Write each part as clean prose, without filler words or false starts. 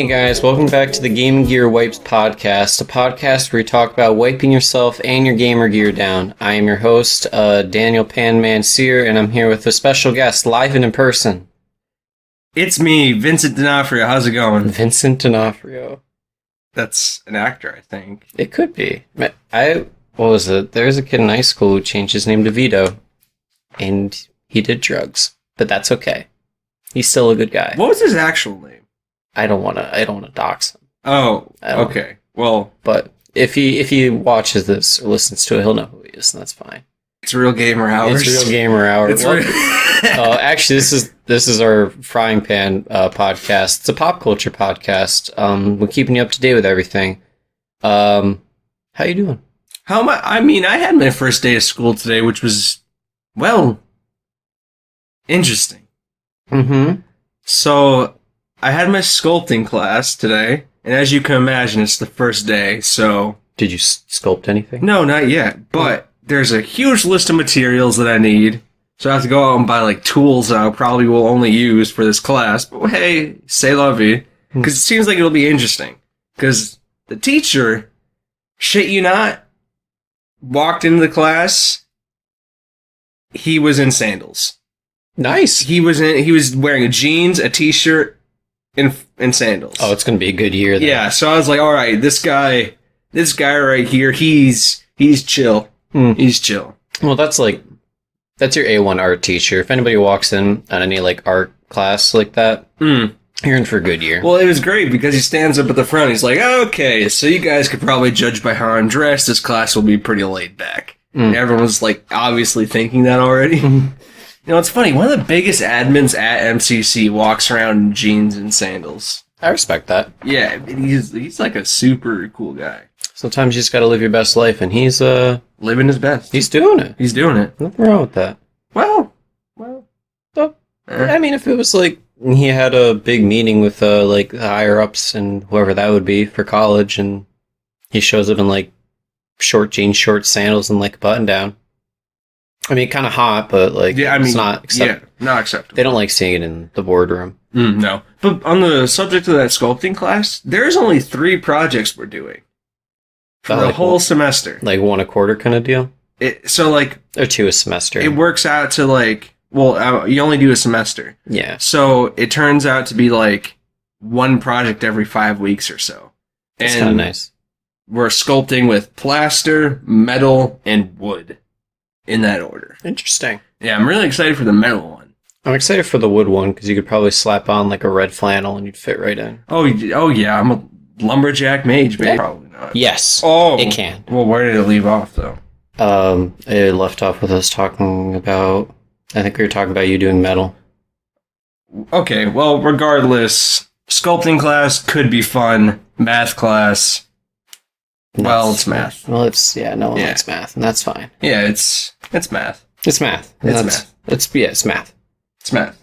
Hey guys, welcome back to the Game Gear Wipes podcast, a podcast where we talk about wiping yourself and your gamer gear down. I am your host, Daniel Panman Sear, and I'm here with a special guest, live and in person. It's me, Vincent D'Onofrio. How's it going? Vincent D'Onofrio. That's an actor, I think. It could be. What was it? There was a kid in high school who changed his name to Vito, and he did drugs, but that's okay. He's still a good guy. What was his actual name? I don't want to dox him. Oh, okay. Well, but if he watches this or listens to it, he'll know who he is, and that's fine. It's Real Gamer Hours. It's Real Gamer Hours. It's actually, this is our frying pan podcast. It's a pop culture podcast. We're keeping you up to date with everything. How you doing? How am I? I mean, I had my first day of school today, which was, well, interesting. Mm-hmm. So I had my sculpting class today, and as you can imagine, it's the first day, so... Did you sculpt anything? No, not yet, but there's a huge list of materials that I need, so I have to go out and buy, tools that I probably will only use for this class, but hey, c'est la vie, because it seems like it'll be interesting, because the teacher, shit you not, walked into the class, he was in sandals. Nice. He was wearing jeans, a t-shirt, and sandals. Oh, it's gonna be a good year then. Yeah, so I was like, all right, this guy right here, he's chill. He's chill. Well, that's your A1 art teacher. If anybody walks in on any art class like that, you're in for a good year. Well, it was great because he stands up at the front. He's like, okay, so you guys could probably judge by how I'm dressed. This class will be pretty laid back. And everyone was obviously thinking that already. You know, it's funny. One of the biggest admins at MCC walks around in jeans and sandals. I respect that. Yeah, he's like a super cool guy. Sometimes you just gotta live your best life, and he's living his best. He's doing it. He's doing it. Nothing wrong with that. Well. I mean, if it was he had a big meeting with the higher ups and whoever that would be for college, and he shows up in short jeans, short sandals, and a button down. I mean, kind of hot, but it's not acceptable. Yeah, not acceptable. They don't like seeing it in the boardroom. No. But on the subject of that sculpting class, there's only 3 projects we're doing for the whole semester. Like 1 a quarter kind of deal? Or 2 a semester. It works out to you only do a semester. Yeah. So it turns out to be 1 project every 5 weeks or so. That's kind of nice. We're sculpting with plaster, metal, and wood. In that order. Interesting. Yeah, I'm really excited for the metal one. I'm excited for the wood one because you could probably slap on a red flannel and you'd fit right in. Oh yeah, I'm a lumberjack mage, baby. Probably not. Yes. Oh, it can. Well, where did it leave off though? It left off with us talking about. I think we were talking about you doing metal. Okay, well, regardless, sculpting class could be fun. Math class. Well, it's math. Well, it's one likes math, and that's fine. Yeah, it's math. It's math. It's math. It's math. It's math.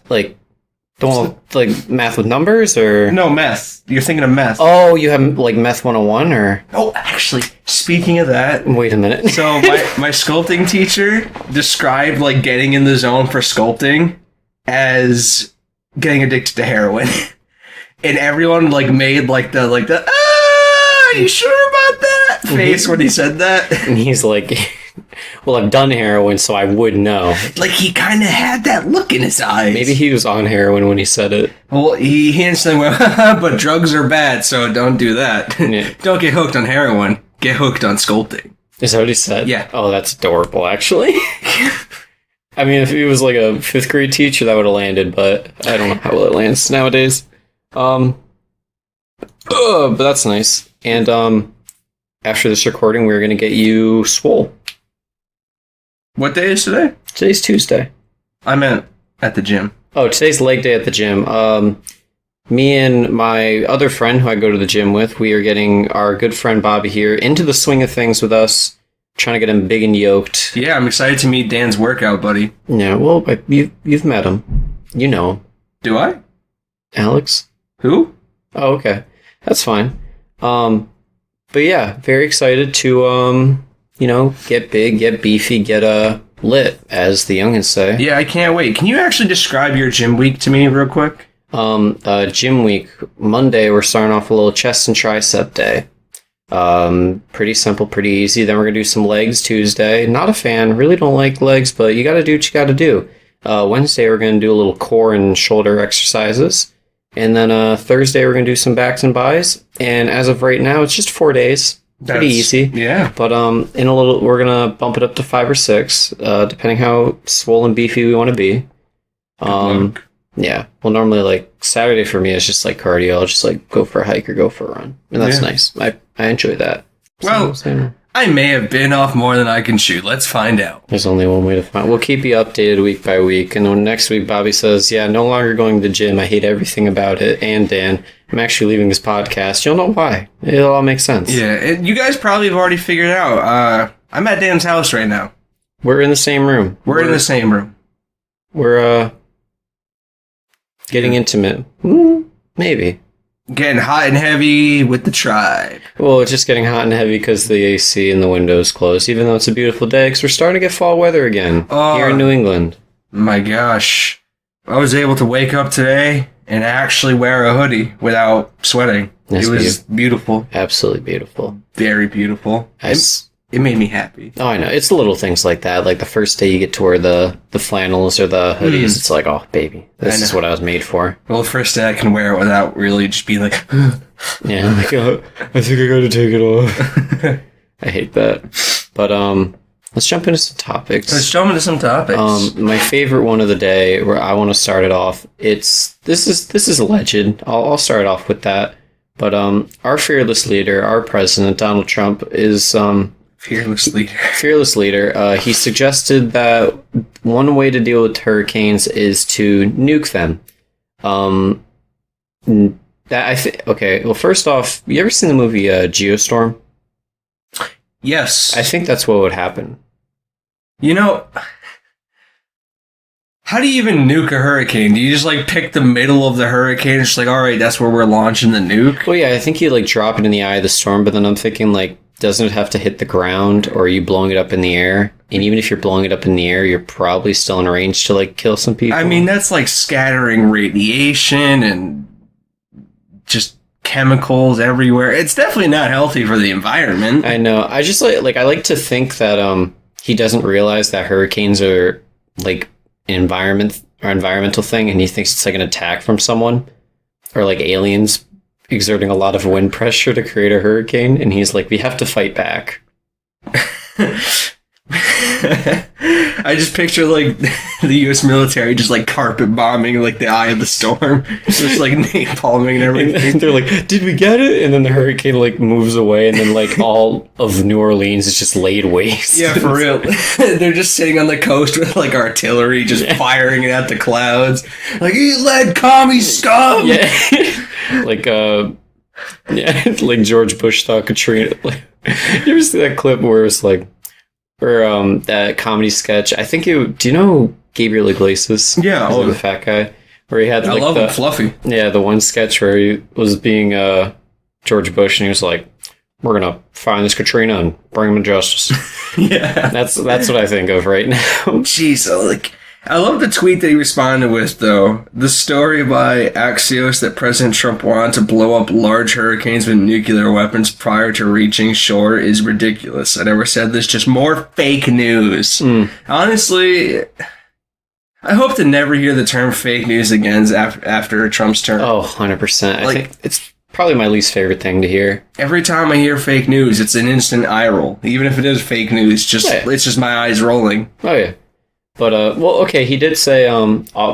Math with numbers, or no meth. You're thinking of meth. Oh, you have meth 101, or oh, actually, speaking of that, wait a minute. So my sculpting teacher described getting in the zone for sculpting as getting addicted to heroin, and everyone made the are you sure about that face when he said that? And he's like, well, I've done heroin, so I would know. He kind of had that look in his eyes. Maybe he was on heroin when he said it. Well, he instantly went, but drugs are bad, so don't do that. Yeah. Don't get hooked on heroin. Get hooked on sculpting. Is that what he said? Yeah. Oh, that's adorable, actually. I mean, if he was a 5th grade teacher, that would have landed, but I don't know how well it lands nowadays. But that's nice. And after this recording, we're going to get you swole. What day is today? Today's Tuesday. I meant at the gym. Oh, today's leg day at the gym. Me and my other friend who I go to the gym with, we are getting our good friend Bobby here into the swing of things with us, trying to get him big and yoked. Yeah, I'm excited to meet Dan's workout buddy. Yeah, well, you've met him. You know him. Do I? Alex? Who? Oh, okay. That's fine. But yeah, very excited to, get big, get beefy, get lit, as the youngins say. Yeah, I can't wait. Can you actually describe your gym week to me real quick? Gym week. Monday, we're starting off a little chest and tricep day. Pretty simple, pretty easy. Then we're gonna do some legs Tuesday. Not a fan, really don't like legs, but you gotta do what you gotta do. Wednesday, we're gonna do a little core and shoulder exercises. And then Thursday, we're gonna do some backs and buys. And as of right now, it's just 4 days. Pretty easy. Yeah. But in a little, we're gonna bump it up to 5 or 6, depending how swollen beefy we want to be. Yeah. Well, normally like Saturday for me is just like cardio. I'll just like go for a hike or go for a run, and that's nice. I enjoy that. Well, I may have been off more than I can chew. Let's find out. There's only one way to find. We'll keep you updated week by week, and when next week Bobby says, "Yeah, no longer going to the gym. I hate everything about it." And Dan, I'm actually leaving this podcast. You'll know why. It'll all make sense. Yeah, and you guys probably have already figured out. I'm at Dan's house right now. We're in the same room. We're in the same room. We're getting intimate. Maybe. Getting hot and heavy with the tribe. Well, it's just getting hot and heavy because the AC and the windows closed, even though it's a beautiful day, because we're starting to get fall weather again here in New England. My gosh. I was able to wake up today and actually wear a hoodie without sweating. It was beautiful. Absolutely beautiful. Very beautiful. It made me happy. Oh, I know. It's the little things like that. Like the first day you get to wear the flannels or the hoodies, it's like, oh, baby, this is what I was made for. Well, the first day I can wear it without really just being like, yeah, like, oh, I think I gotta take it off. I hate that. But let's jump into some topics. My favorite one of the day, where I want to start it off, this is alleged. I'll start off with that. But our fearless leader, our president, Donald Trump, is Fearless leader. He suggested that one way to deal with hurricanes is to nuke them. Okay. Well, first off, you ever seen the movie Geostorm? Yes. I think that's what would happen. You know, how do you even nuke a hurricane? Do you just like pick the middle of the hurricane? It's like, all right, that's where we're launching the nuke. Well, yeah, I think you like drop it in the eye of the storm, but then I'm thinking like, doesn't it have to hit the ground, or are you blowing it up in the air? And even if you're blowing it up in the air, you're probably still in range to like kill some people. I mean, that's like scattering radiation and just chemicals everywhere. It's definitely not healthy for the environment. I know. I just like I like to think that he doesn't realize that hurricanes are like an environmental thing, and he thinks it's like an attack from someone or like aliens exerting a lot of wind pressure to create a hurricane, and he's like, we have to fight back. I just picture like the U.S. military just like carpet bombing like the eye of the storm, just like napalming and everything. And they're like, did we get it? And then the hurricane like moves away, and then like all of New Orleans is just laid waste. Yeah, for real. They're just sitting on the coast with like artillery just firing it at the clouds. Like, you led commie scum! Yeah. Like like George Bush thought Katrina. Like, you ever see that clip where it's like, or that comedy sketch? I think do you know Gabriel Iglesias? Yeah, the fat guy, where he had. I like, love him, Fluffy. Yeah, the one sketch where he was being George Bush, and he was like, "We're gonna find this Katrina and bring him to justice." Yeah, that's what I think of right now. Jeez, I love the tweet that he responded with, though. The story by Axios that President Trump wanted to blow up large hurricanes with nuclear weapons prior to reaching shore is ridiculous. I never said this, just more fake news. Honestly, I hope to never hear the term fake news again after Trump's term. Oh, 100%. I think it's probably my least favorite thing to hear. Every time I hear fake news, it's an instant eye roll. Even if it is fake news, it's just my eyes rolling. Oh, yeah. But, well, okay, he did say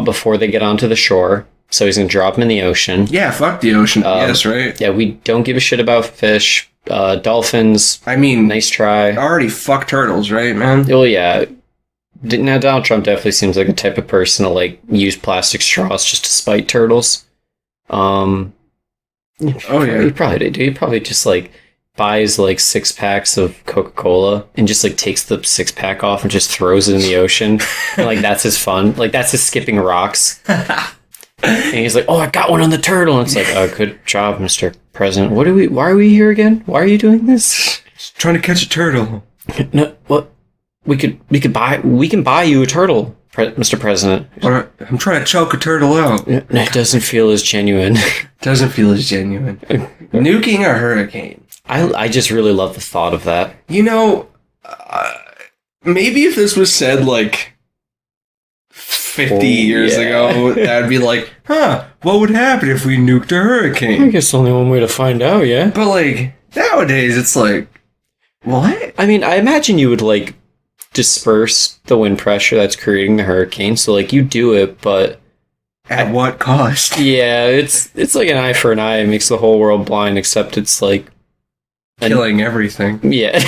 before they get onto the shore, so he's going to drop them in the ocean. Yeah, fuck the ocean. Yes, right? Yeah, we don't give a shit about fish, dolphins. I mean, nice try. Already fuck turtles, right, man? Well, yeah. Now, Donald Trump definitely seems like a type of person to, like, use plastic straws just to spite turtles. Yeah. He probably did. He probably just, like, buys like 6 packs of Coca-Cola and just like takes the 6-pack off and just throws it in the ocean. And like that's his fun. Like that's his skipping rocks. And he's like, "Oh, I got one on the turtle." And it's like, good job, Mr. President. Why are we here again? Why are you doing this? Trying to catch a turtle. No, what? We can buy you a turtle. Mr. President. I'm trying to choke a turtle out. It doesn't feel as genuine. Doesn't feel as genuine. Nuking a hurricane. I just really love the thought of that. You know, maybe if this was said like 50 years ago, that'd be like, what would happen if we nuked a hurricane? I guess only one way to find out, yeah. But like, nowadays it's like, what? I mean, I imagine you would like disperse the wind pressure that's creating the hurricane, so like you do it, but at what cost? Yeah, it's like an eye for an eye. It makes the whole world blind, except it's like killing everything. Yeah.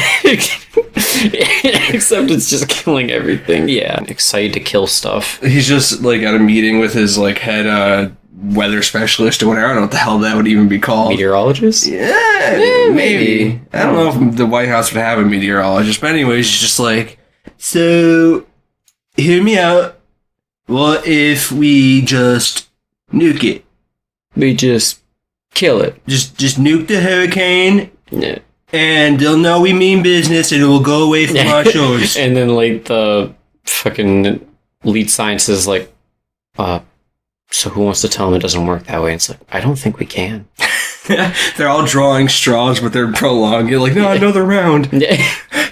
Except it's just killing everything. Yeah. I'm excited to kill stuff. He's just like at a meeting with his like head weather specialist or whatever. I don't know what the hell that would even be called. Meteorologist? Yeah, maybe. I don't know if the White House would have a meteorologist, but anyways, he's just like, so hear me out. What if we just nuke it? We just kill it. Just nuke the hurricane. Yeah. And they'll know we mean business and it will go away from our shores. And then like the fucking lead scientist is like, so who wants to tell them it doesn't work that way? And it's like, I don't think we can. They're all drawing straws, but they're prolonging it. Like, no, another round. Yeah.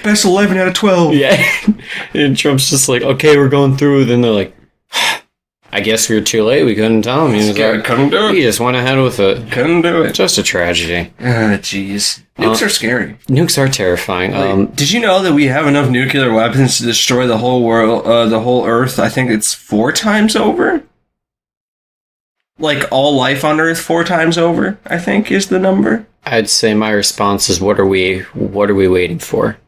Best 11 out of 12. Yeah. And Trump's just like, okay, we're going through. Then they're like, I guess we were too late. We couldn't tell him. He was like, couldn't do it. He just went ahead with it. Couldn't do it. Just a tragedy. Jeez. Nukes are scary. Nukes are terrifying. Did you know that we have enough nuclear weapons to destroy the whole world, the whole Earth? I think it's 4 times over. Like all life on Earth 4 times over, I think is the number. I'd say my response is, what are we waiting for?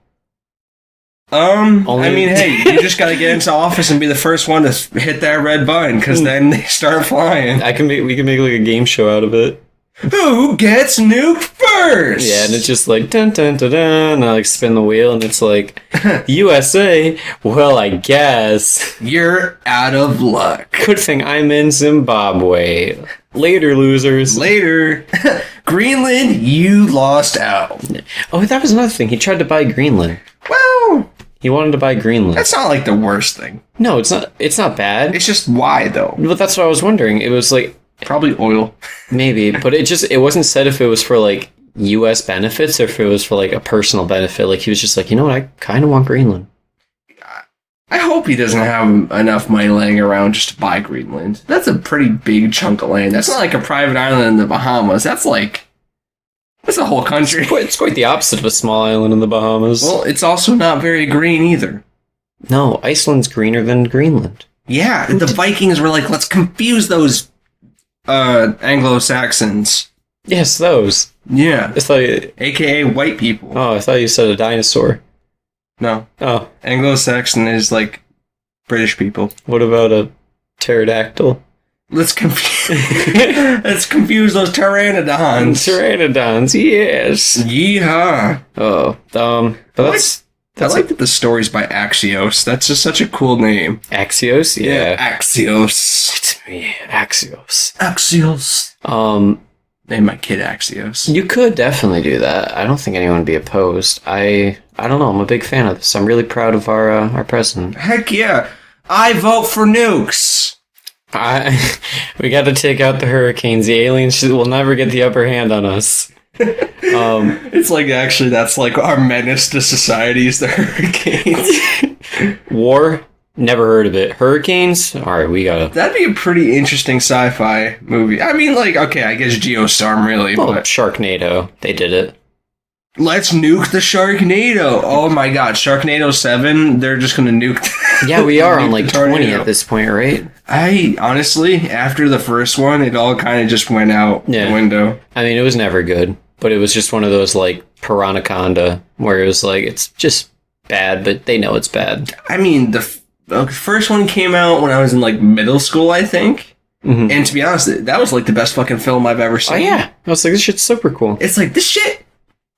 I mean, hey, you just gotta get into office and be the first one to hit that red button, because then they start flying. We can make like a game show out of it. Who gets nuked first? Yeah, and it's just like dun dun dun dun, and I like spin the wheel, and it's like USA. Well, I guess you're out of luck. Good thing I'm in Zimbabwe. Later, losers. Later. Greenland, you lost out. Oh, that was another thing. He tried to buy Greenland. Well, he wanted to buy Greenland. That's not like the worst thing. No, it's not. It's not bad. It's just why though. But that's what I was wondering. It was like probably oil. Maybe, but it wasn't said if it was for like U.S. benefits or if it was for like a personal benefit. Like he was just like, you know what, I kind of want Greenland. I hope he doesn't have enough money laying around just to buy Greenland. That's a pretty big chunk of land. That's not like a private island in the Bahamas. That's a whole country. It's quite the opposite of a small island in the Bahamas. Well, it's also not very green either. No, Iceland's greener than Greenland. Yeah, the Vikings were like, let's confuse those Anglo-Saxons. Yes, those. Yeah. AKA AKA white people. Oh, I thought you said a dinosaur. No. Oh. Anglo-Saxon is like British people. What about a pterodactyl? Let's confuse those pteranodons. Pteranodons, yes. Yeehaw. Oh, but I like that the story's by Axios. That's just such a cool name. Axios? Yeah. Axios. It's me, Axios. Axios. Name my kid Axios. You could definitely do that. I don't think anyone would be opposed. I don't know. I'm a big fan of this. I'm really proud of our president. Heck yeah. I vote for nukes. We got to take out the hurricanes. The aliens will never get the upper hand on us. It's like actually that's like our menace to society is the hurricanes. War? Never heard of it. Hurricanes? Alright, we gotta... That'd be a pretty interesting sci-fi movie. I mean, like, okay, I guess Geostorm, really, well, but... Sharknado. They did it. Let's nuke the Sharknado! Oh my god, Sharknado 7, they're just gonna nuke... Yeah, we are on, like, 20 at this point, right? Honestly, after the first one, it all kind of just went out the window. I mean, it was never good, but it was just one of those, like, Piranaconda, where it was like, it's just bad, but they know it's bad. I mean, the first one came out when I was in, like, middle school, I think. Mm-hmm. And to be honest, that was, like, the best fucking film I've ever seen. Oh, yeah. I was like, this shit's super cool. It's like, this shit,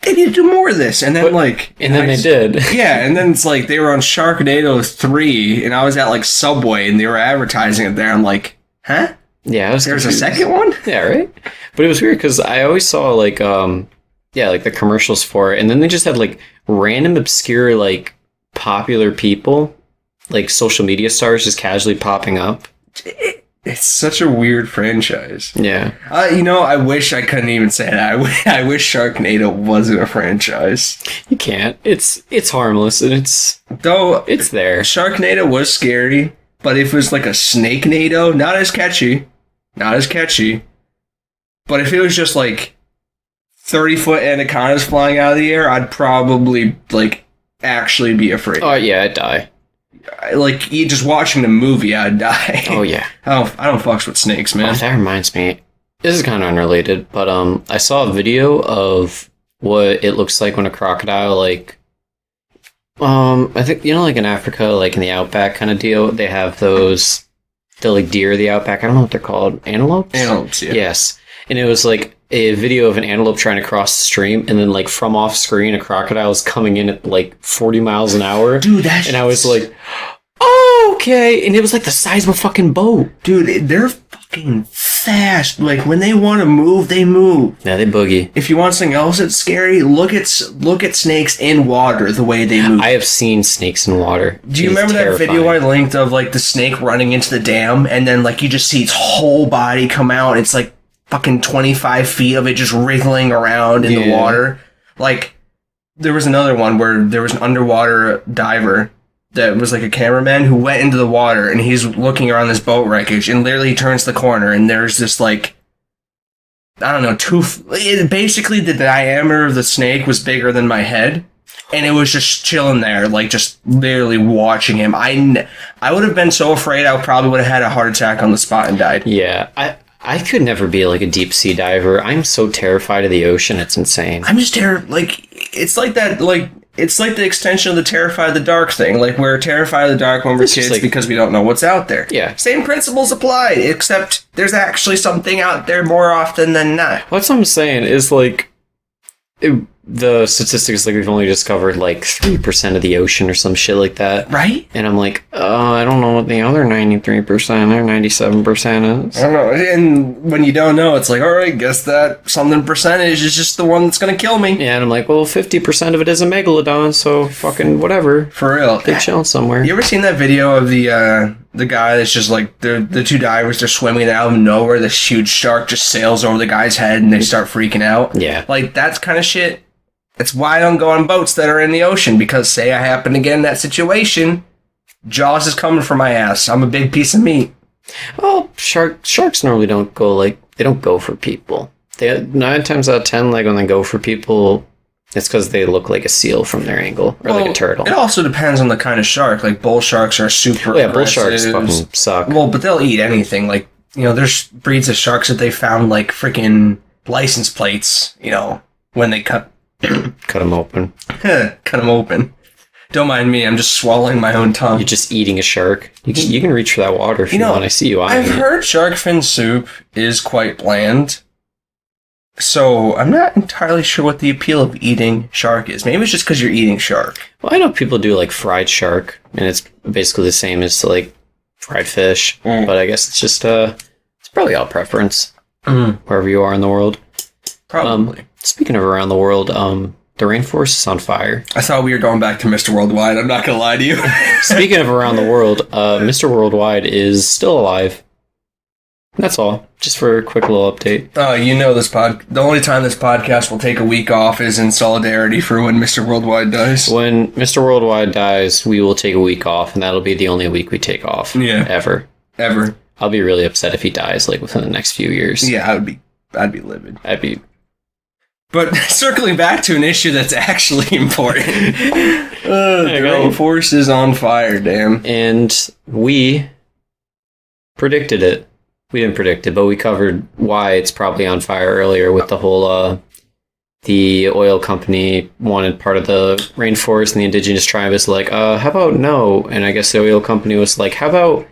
they need to do more of this. And then, they did. Yeah, and then it's like, they were on Sharknado 3, and I was at, like, Subway, and they were advertising it there. I'm like, huh? Yeah, there's confused. A second one? Yeah, right? But it was weird, because I always saw, like, like, the commercials for it, and then they just had, like, random, obscure, like, popular people like social media stars just casually popping up. It's such a weird franchise. Yeah. I wish I couldn't even say that. I wish Sharknado wasn't a franchise. You can't. It's harmless and it's there. Sharknado was scary, but if it was like a Snake-nado, not as catchy. But if it was just like 30-foot anacondas flying out of the air, I'd probably like actually be afraid. Oh yeah, I'd die. Like just watching the movie, I'd die. Oh yeah. I don't fucks with snakes, man. Oh, that reminds me. This is kind of unrelated, but I saw a video of what it looks like when a crocodile like I think like in Africa, like in the outback kind of deal, they have those like deer of the outback. I don't know what they're called. Antelopes? Antelopes, yeah. Yes. And it was like a video of an antelope trying to cross the stream, and then like from off screen, a crocodile is coming in at like 40 miles an hour. Dude, and I was like, oh, okay. And it was like the size of a fucking boat. Dude, they're fucking fast. Like when they want to move, they move. Yeah, they boogie. If you want something else that's scary, look at snakes in water, the way they move. I have seen snakes in water. Do you remember that video I linked of like the snake running into the dam, and then like you just see its whole body come out? It's like fucking 25 feet of it just wriggling around in the water. Like, there was another one where there was an underwater diver that was like a cameraman who went into the water, and he's looking around this boat wreckage, and literally he turns the corner, and there's this like, I don't know, basically the diameter of the snake was bigger than my head, and it was just chilling there, like just literally watching him. I would have been so afraid I probably would have had a heart attack on the spot and died. Yeah, I could never be like a deep sea diver. I'm so terrified of the ocean. It's insane. I'm just like, it's like that, like, it's like the extension of the terrified of the dark thing. Like, we're terrified of the dark when we're kids like, because we don't know what's out there. Yeah. Same principles apply, except there's actually something out there more often than not. What I'm saying is like, the statistics like we've only discovered like 3% of the ocean or some shit like that, right? And I'm like, I don't know what the other 93% or 97% is. I don't know. And when you don't know, it's like, all right, guess that something percentage is just the one that's gonna kill me. Yeah, and I'm like, well, 50% of it is a megalodon, so fucking whatever. For real, they're chilling somewhere. You ever seen that video of the guy that's just like the two divers? They're swimming out of nowhere. This huge shark just sails over the guy's head, and they start freaking out. Yeah, like that's kind of shit. That's why I don't go on boats that are in the ocean, because say I happen to get in that situation, Jaws is coming for my ass. I'm a big piece of meat. Well, sharks normally don't go for people. 9 times out of 10, like when they go for people, it's because they look like a seal from their angle, or like a turtle. It also depends on the kind of shark. Like bull sharks are super aggressive. Bull sharks fucking suck. Well, but they'll eat anything. Like, there's breeds of sharks that they found like freaking license plates, when they cut them open. Cut them open. Don't mind me. I'm just swallowing my own tongue. You're just eating a shark. You can reach for that water if you want. I see you. I've heard shark fin soup is quite bland. So I'm not entirely sure what the appeal of eating shark is. Maybe it's just because you're eating shark. Well, I know people do like fried shark, and it's basically the same as like fried fish. But I guess it's just it's probably all preference wherever you are in the world. Probably. Speaking of around the world, the rainforest is on fire. I thought we were going back to Mr. Worldwide. I'm not going to lie to you. Speaking of around the world, Mr. Worldwide is still alive. That's all. Just for a quick little update. The only time this podcast will take a week off is in solidarity for when Mr. Worldwide dies. When Mr. Worldwide dies, we will take a week off, and that'll be the only week we take off. Yeah. Ever. I'll be really upset if he dies, like, within the next few years. Yeah, I'd be livid. But circling back to an issue that's actually important. The rainforest is on fire, damn. And we predicted it. We didn't predict it, but we covered why it's probably on fire earlier with the whole, the oil company wanted part of the rainforest, and the indigenous tribe is like, how about no? And I guess the oil company was like, how about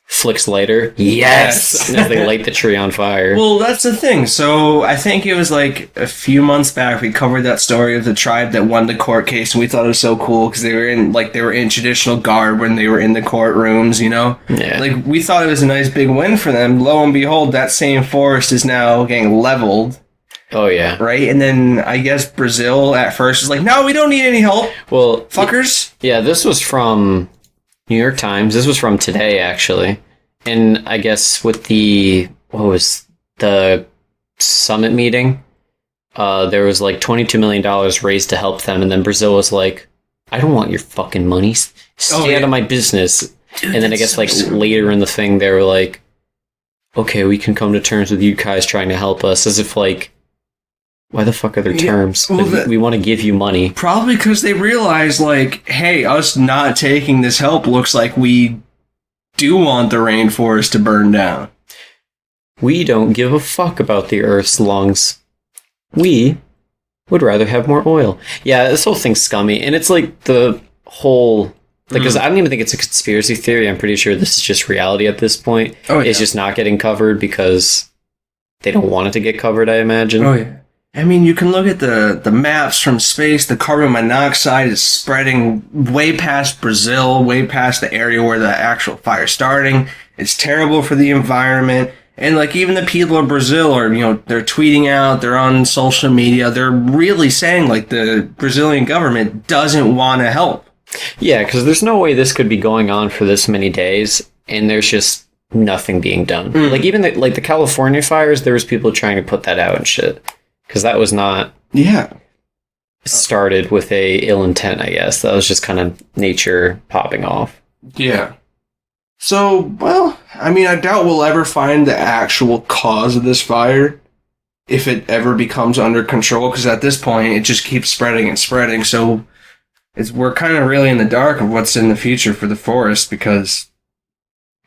flicks lighter? Yes! And as they light the tree on fire. Well, that's the thing. So I think it was like a few months back we covered that story of the tribe that won the court case, and we thought it was so cool because they were in traditional garb when they were in the courtrooms, Yeah. Like, we thought it was a nice big win for them. Lo and behold, that same forest is now getting leveled. Oh, yeah. Right? And then I guess Brazil at first was like, no, we don't need any help. Well, fuckers. Yeah, this was from New York Times. This was from today, actually. And I guess with the summit meeting, there was like $22 million raised to help them. And then Brazil was like, I don't want your fucking money. Stay out of my business. Dude, and then I guess like later in the thing, they were like, okay, we can come to terms with you guys trying to help us. As if like, why the fuck are there terms? Well, we want to give you money. Probably because they realize, like, hey, us not taking this help looks like we do want the rainforest to burn down. We don't give a fuck about the Earth's lungs. We would rather have more oil. Yeah, this whole thing's scummy. And it's like the whole... Because I don't even think it's a conspiracy theory. I'm pretty sure this is just reality at this point. Oh, yeah. It's just not getting covered because they don't want it to get covered, I imagine. Oh, yeah. I mean, you can look at the maps from space. The carbon monoxide is spreading way past Brazil, way past the area where the actual fire's starting. It's terrible for the environment. And, like, even the people of Brazil are, they're tweeting out, they're on social media. They're really saying, like, the Brazilian government doesn't want to help. Yeah, because there's no way this could be going on for this many days, and there's just nothing being done. Like, even the California fires, there was people trying to put that out and shit. Because that was not started with a ill intent, I guess. That was just kind of nature popping off. Yeah. So, well, I mean, I doubt we'll ever find the actual cause of this fire if it ever becomes under control, because at this point, it just keeps spreading and spreading. So we're kind of really in the dark of what's in the future for the forest, because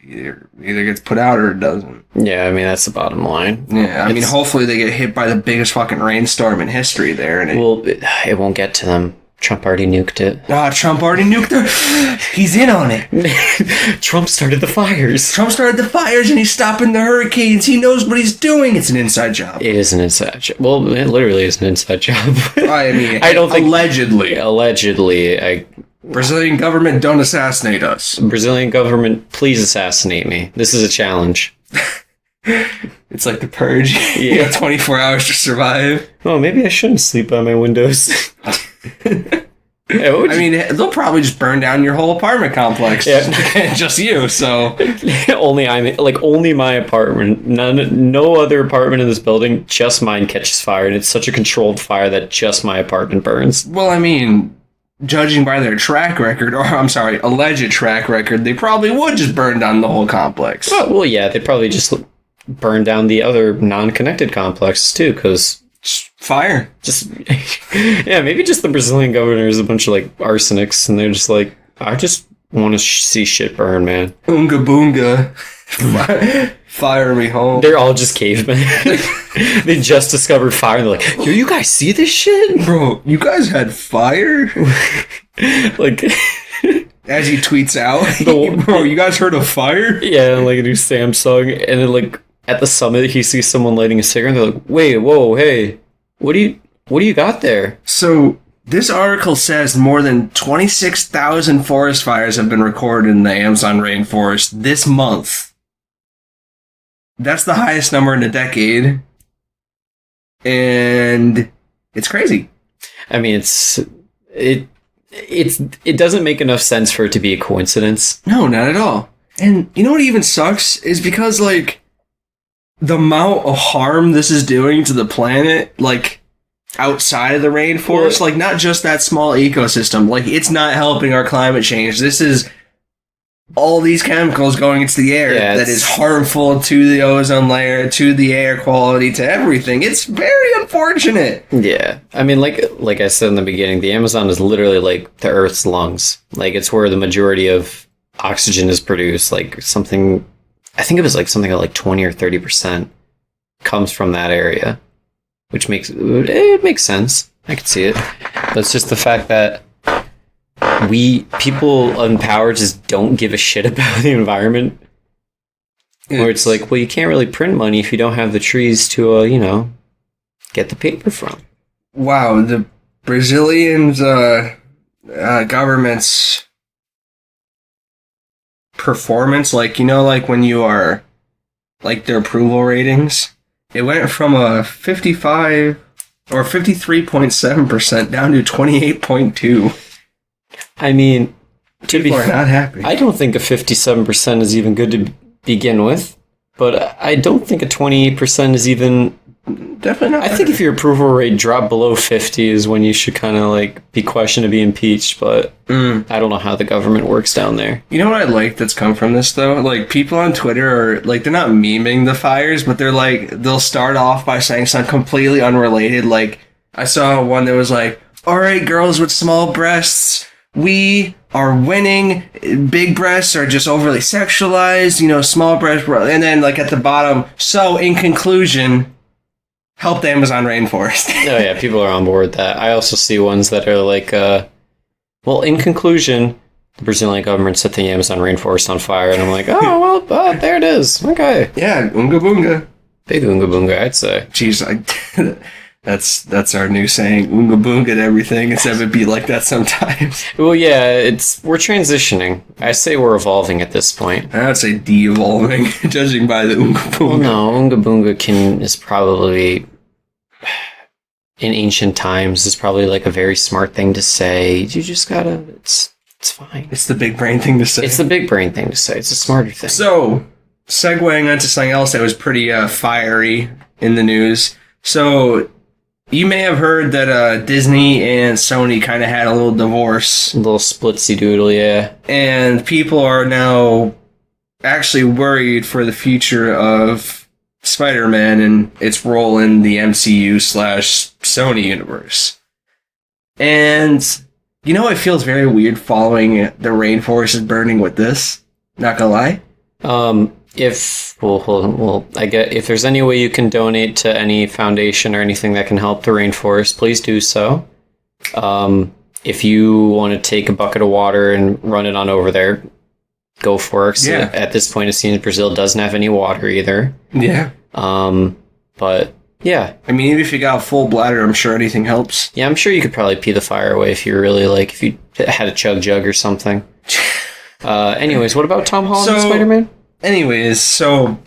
either gets put out or it doesn't. Yeah, I mean, that's the bottom line. Yeah, I mean, hopefully they get hit by the biggest fucking rainstorm in history there. And it won't get to them. Trump already nuked it. Trump already nuked it. He's in on it. Trump started the fires. Trump started the fires and he's stopping the hurricanes. He knows what he's doing. It's an inside job. It is an inside job. Well, it literally is an inside job. I mean, I don't think... Allegedly. Brazilian government, don't assassinate us. Brazilian government, please assassinate me. This is a challenge. It's like the purge. Yeah. You have 24 hours to survive. Oh, maybe I shouldn't sleep by my windows. I mean, they'll probably just burn down your whole apartment complex. Yeah. Just you, so. only my apartment. No other apartment in this building, just mine catches fire, and it's such a controlled fire that just my apartment burns. Well, I mean, judging by their track record, or I'm sorry, alleged track record, they probably would just burn down the whole complex. Well, yeah, they probably just burn down the other non-connected complexes too, because fire. Yeah, maybe just the Brazilian governor is a bunch of like arsenics, and they're just like, I just want to see shit burn, man. Oonga boonga. Fire me home. They're all just cavemen. They just discovered fire, and they're like, yo, you guys see this shit? Bro, you guys had fire? Like... As he tweets out, bro, you guys heard of fire? Yeah, and like a new Samsung, and then like at the summit, he sees someone lighting a cigarette, and they're like, wait, whoa, hey, what do you got there? So this article says more than 26,000 forest fires have been recorded in the Amazon rainforest this month. That's the highest number in a decade, and it's crazy. I mean, it doesn't make enough sense for it to be a coincidence. No, not at all. And you know what even sucks is because, like, the amount of harm this is doing to the planet, like, outside of the rainforest, like, not just that small ecosystem, like, it's not helping our climate change. This is all these chemicals going into the air that is harmful to the ozone layer, to the air quality, to everything. It's very unfortunate. Yeah. I mean, like I said in the beginning, the Amazon is literally like the Earth's lungs. Like, it's where the majority of oxygen is produced. Like, something, I think it was like something like 20 or 30% comes from that area, which makes sense. I could see it. But it's just the fact that people in power just don't give a shit about the environment. Where it's like, well, you can't really print money if you don't have the trees to, get the paper from. Wow, the Brazilians' government's performance, like when you are, like, their approval ratings, it went from a 55 or 53.7% down to 28.2%. I mean, People are not happy. I don't think a 57% is even good to begin with, but I don't think a 28% is even... Definitely not. I think if your approval rate dropped below 50 is when you should kind of like be questioned to be impeached, but I don't know how the government works down there. You know what I like that's come from this though? Like people on Twitter are like, they're not memeing the fires, but they're like, they'll start off by saying something completely unrelated. Like I saw one that was like, all right, girls with small breasts, we are winning. Big breasts are just overly sexualized, you know, small breasts. And then like at the bottom, so in conclusion, help the Amazon rainforest. Oh yeah, people are on board with that. I also see ones that are like, well, in conclusion, the Brazilian government set the Amazon rainforest on fire, and I'm like, oh, well, there it is. Okay. Yeah, Oonga Boonga. Big Oonga Boonga, I'd say. Jeez, that's our new saying, Oonga Boonga to everything, instead of it be like that sometimes. Well, yeah, we're transitioning. I say we're evolving at this point. I'd say de-evolving, judging by the Oonga Boonga. Well, no, Oonga Boonga is probably, in ancient times, is probably like a very smart thing to say. You just gotta, it's fine. It's the big brain thing to say. It's the big brain thing to say. It's a smarter thing. So, segueing onto something else that was pretty fiery in the news. So, you may have heard that Disney and Sony kind of had a little divorce. A little splitsy doodle, yeah. And people are now actually worried for the future of Spider-Man and its role in the MCU/Sony universe. And, you know, it feels very weird following the rainforest is burning with this. Not gonna lie. I get if there's any way you can donate to any foundation or anything that can help the rainforest, please do so. If you want to take a bucket of water and run it on over there, go for it. Yeah. At this point, it seems Brazil doesn't have any water either. Yeah. But yeah. I mean, even if you got a full bladder, I'm sure anything helps. Yeah, I'm sure you could probably pee the fire away if you really if you had a chug jug or something. Anyways, what about Tom Holland and Spider-Man? Anyways, so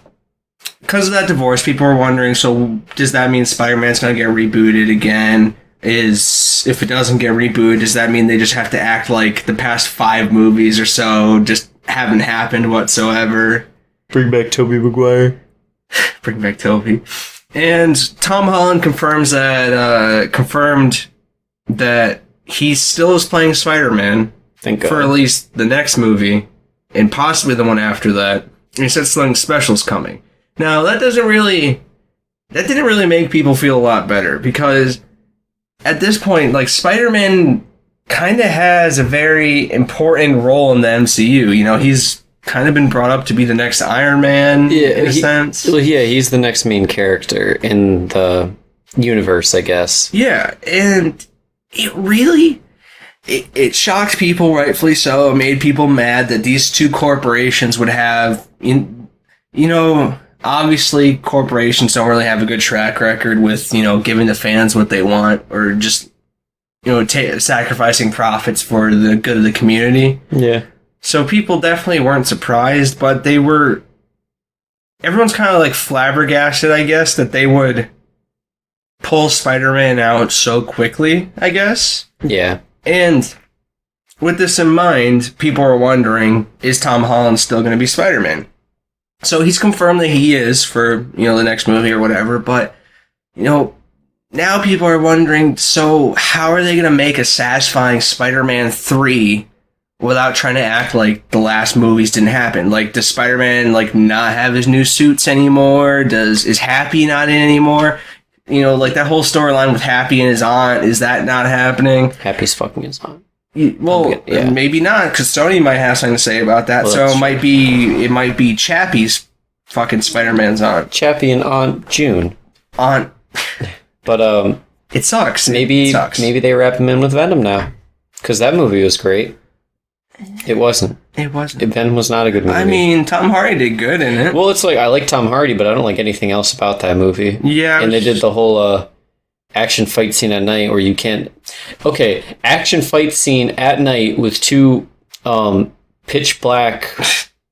because of that divorce, people were wondering, so does that mean Spider-Man's going to get rebooted again? If it doesn't get rebooted, does that mean they just have to act like the past 5 movies or so just haven't happened whatsoever? Bring back Tobey Maguire. Bring back Tobey. And Tom Holland confirmed that he still is playing Spider-Man for at least the next movie and possibly the one after that. And he said something special's coming. Now, that didn't really make people feel a lot better, because at this point, like, Spider-Man kind of has a very important role in the MCU. You know, he's kind of been brought up to be the next Iron Man, in a sense. Well, yeah, he's the next main character in the universe, I guess. Yeah, and it really... It shocked people, rightfully so. It made people mad that these two corporations would have... obviously corporations don't really have a good track record with, giving the fans what they want, or just, sacrificing profits for the good of the community. Yeah. So people definitely weren't surprised, but they were... Everyone's kind of flabbergasted, I guess, that they would pull Spider-Man out so quickly, I guess. Yeah. And with this in mind, people are wondering, is Tom Holland still going to be Spider-Man? So he's confirmed that he is for, the next movie or whatever, but, now people are wondering, so how are they going to make a satisfying Spider-Man 3 without trying to act like the last movies didn't happen? Like, does Spider-Man, not have his new suits anymore? Is Happy not in anymore? That whole storyline with Happy and his aunt, is that not happening? Happy's fucking his aunt. Well, yeah. Maybe not, because Sony might have something to say about that. Well, so it might be Chappie's fucking Spider-Man's aunt. Chappie and Aunt June. Aunt. But it sucks. Maybe it sucks. Maybe they wrap him in with Venom now, because that movie was great. It wasn't. Venom was not a good movie. I mean, Tom Hardy did good in it. Well, it's I like Tom Hardy, but I don't like anything else about that movie. Yeah. And they did the whole action fight scene at night where you can't... Okay, action fight scene at night with 2 pitch black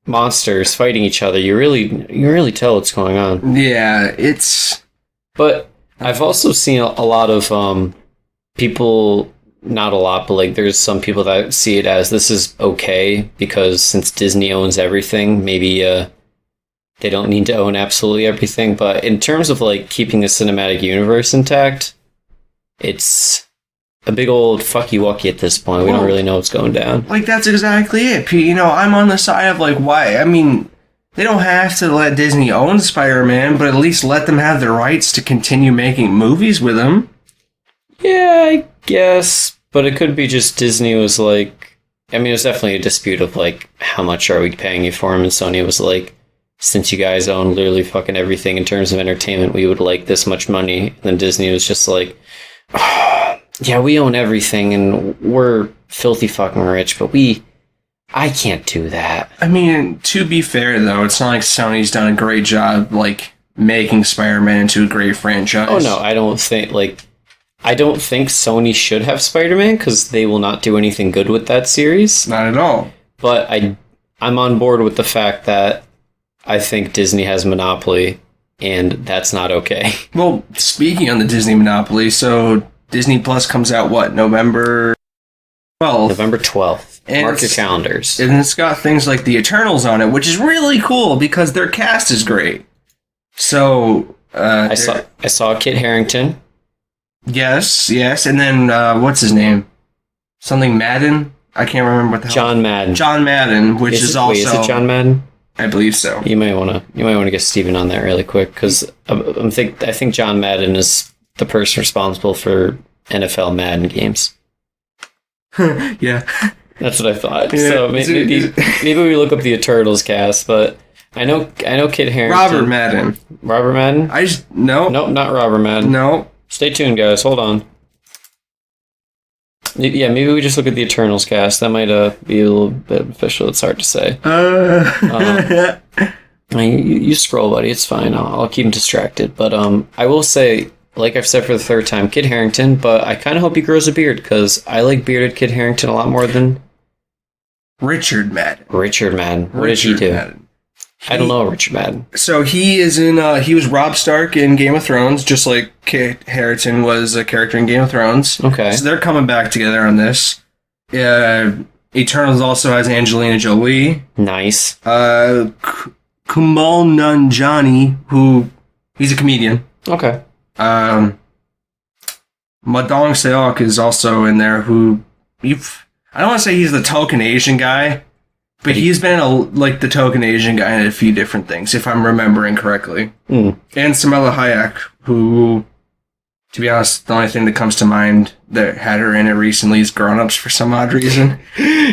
monsters fighting each other. You really tell what's going on. Yeah, it's... But I've also seen a lot of people not a lot, but like there's some people that see it as this is okay because since Disney owns everything, maybe they don't need to own absolutely everything. But in terms of like keeping the cinematic universe intact, it's a big old fucky wucky at this point. We don't really know what's going down. Like, that's exactly it. You know, I'm on the side of, like, why? I mean, they don't have to let Disney own Spider-Man, but at least let them have the rights to continue making movies with him. Yeah, I guess. But it could be just Disney was like... I mean, it was definitely a dispute of, like, how much are we paying you for him? And Sony was like, since you guys own literally fucking everything in terms of entertainment, we would like this much money. And then Disney was just like... yeah, we own everything, and we're filthy fucking rich, but I can't do that. I mean, to be fair, though, it's not like Sony's done a great job, like, making Spider-Man into a great franchise. Oh, no, I don't think Sony should have Spider-Man, because they will not do anything good with that series. Not at all. But I'm on board with the fact that I think Disney has monopoly, and that's not okay. Well, speaking on the Disney monopoly, so... Disney Plus comes out, what, November 12th? November 12th. Mark your calendars. And it's got things like the Eternals on it, which is really cool because their cast is great. So, I saw Kit Harington. Yes, and then, what's his name? Something Madden? I can't remember what the hell. John Madden. John Madden, which is also... Wait, is it John Madden? I believe so. You might want to get Steven on that really quick, because I think John Madden is... the person responsible for NFL Madden games. Yeah. That's what I thought. Yeah. So maybe we look up the Eternals cast, but I know Kit Harington. Robert Madden. Robert Madden? No. Nope, not Robert Madden. No. Stay tuned, guys. Hold on. Yeah, maybe we just look at the Eternals cast. That might be a little bit official. It's hard to say. You scroll, buddy. It's fine. I'll keep him distracted. But I will say... like I've said for the third time, Kit Harington, but I kind of hope he grows a beard, because I like bearded Kit Harington a lot more than... Richard Madden. What did he do? Madden. I don't know Richard Madden. So he is in, he was Robb Stark in Game of Thrones, just like Kit Harington was a character in Game of Thrones. Okay. So they're coming back together on this. Eternals also has Angelina Jolie. Nice. Kumail Nanjiani, who, he's a comedian. Okay. Madong Seok is also in there, who I don't want to say he's the token Asian guy, but he's been the token Asian guy in a few different things, if I'm remembering correctly. And Samela Hayek, who, to be honest, the only thing that comes to mind that had her in it recently is Grown Ups for some odd reason.